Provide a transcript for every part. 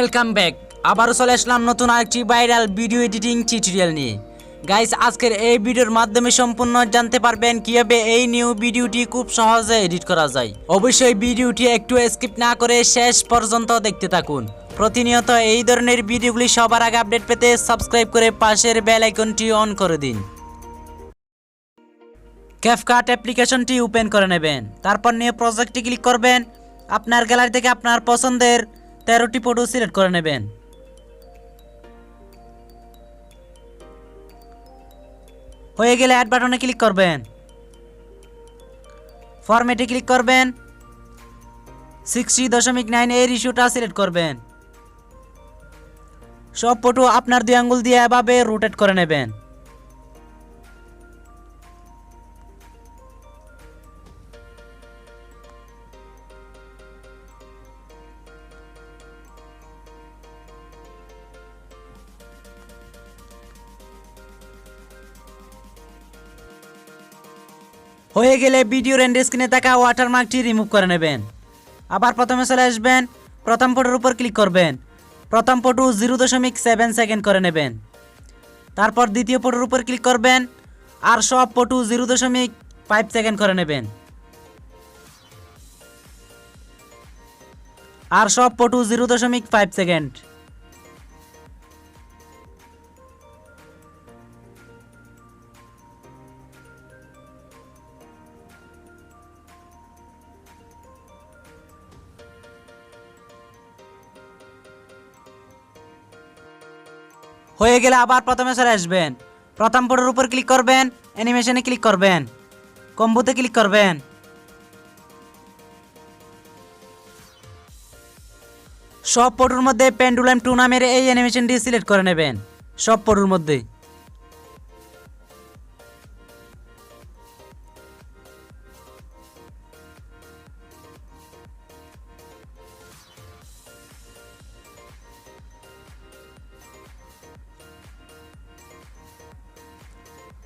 Welcome back. আবারও চলে আসলাম নতুন আরেকটি ভাইরাল ভিডিও এডিটিং টিউটোরিয়াল নিয়ে। গাইস, আজকের এই ভিডিওর মাধ্যমে সম্পূর্ণ জানতে পারবেন কিভাবে এই নিউ ভিডিওটি খুব সহজে এডিট করা যায়। অবশ্যই ভিডিওটি একটু স্কিপ না করে শেষ পর্যন্ত দেখতে থাকুন। প্রতিনিয়ত এই ধরনের ভিডিওগুলি সবার আগে আপডেট পেতে সাবস্ক্রাইব করে পাশের বেল আইকনটি অন করে দিন। ক্যাপকাট অ্যাপ্লিকেশনটি ওপেন করে নেবেন। তারপর নিয়ে প্রজেক্টে ক্লিক করবেন। আপনার গ্যালারি থেকে আপনার পছন্দের 13টি ফটো সিলেক্ট করে নেবেন। হয়ে গেলে অ্যাড বাটনে ক্লিক করবেন। ফরম্যাটে ক্লিক করবেন। 60.9 এর ইস্যুটা সিলেক্ট করবেন। সব ফটো আপনার 2 আঙ্গুল দিয়ে এভাবে রোটেট করে নেবেন। হয়ে গেলে ভিডিওর এন্ড স্ক্রিনে থাকা ওয়াটারমার্কটি রিমুভ করে নেবেন। আবার প্রথমে চলে আসবেন। প্রথম ফটোর উপর ক্লিক করবেন। প্রথম ফটো 0.7 সেকেন্ড করে নেবেন। তারপর দ্বিতীয় ফটোর উপর ক্লিক করবেন। আর সব ফটো 0.5 সেকেন্ড করে নেবেন। আর সব ফটো 0.5 সেকেন্ড। হয়ে গেলে আবার প্রথমে চলে আসবেন। প্রথম ফটোর উপর ক্লিক করবেন। অ্যানিমেশনে ক্লিক করবেন। কম্বোতে ক্লিক করবেন। সব ফটোর মধ্যে পেন্ডুলাম 2 নামের এই অ্যানিমেশনটি সিলেক্ট করে নেবেন। সব ফটোর মধ্যে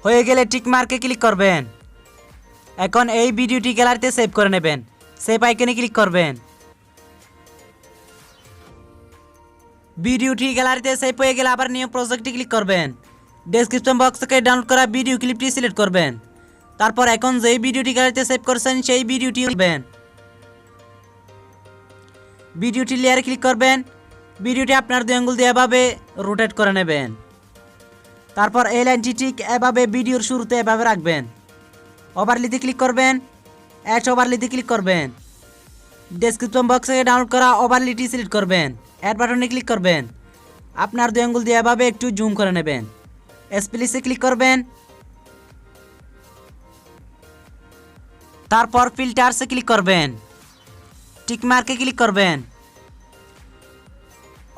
হয়ে গেলে টিক মার্কে ক্লিক করবেন। এখন এই ভিডিওটি গ্যালারিতে সেভ করে নেবেন। সেভ আইকনে ক্লিক করবেন। ভিডিওটি গ্যালারিতে সেভ হয়ে গেলে আবার নিউ প্রজেক্টে ক্লিক করবেন। ডেসক্রিপশন বক্স থেকে ডাউনলোড করা ভিডিও ক্লিপটি সিলেক্ট করবেন। তারপর এখন যেই ভিডিওটি গ্যালারিতে সেভ করছেন সেই ভিডিওটি নেবেন। ভিডিওটি লেয়ারে ক্লিক করবেন। ভিডিওটি আপনার 2 আঙ্গুল দিয়ে এভাবে রোটেট করে নেবেন। তারপর এই লাইনটি ঠিক এভাবে ভিডিওর শুরুতে এভাবে রাখবেন। ওভারলিতে ক্লিক করবেন। অ্যাড ওভারলিতে ক্লিক করবেন। ডেসক্রিপশন বক্স থেকে ডাউনলোড করা ওভারলিটি সিলেক্ট করবেন। অ্যাড বাটনে ক্লিক করবেন। আপনার 2 আঙ্গুল দিয়ে এভাবে একটু জুম করে নেবেন। স্প্লিসে ক্লিক করবেন। তারপর ফিল্টারসে ক্লিক করবেন। টিক মার্কে ক্লিক করবেন।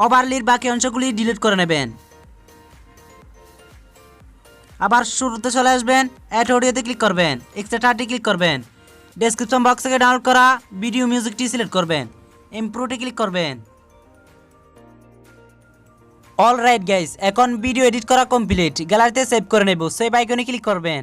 ওভারলির বাকি অংশগুলি ডিলিট করে নেবেন। আবার শুরুতে চলে আসবেন। অ্যাড অডিওতে ক্লিক করবেন। এক্সট্রা ক্লিক করবেন। ডেসক্রিপশন বক্স থেকে ডাউনলোড করা ভিডিও মিউজিকটি সিলেক্ট করবেন। ইমপ্রুভে ক্লিক করবেন। অলরাইট গাইস, এখন ভিডিও এডিট করা কমপ্লিট। গ্যালারিতে সেভ করে নেব। সেভ আইকনে ক্লিক করবেন।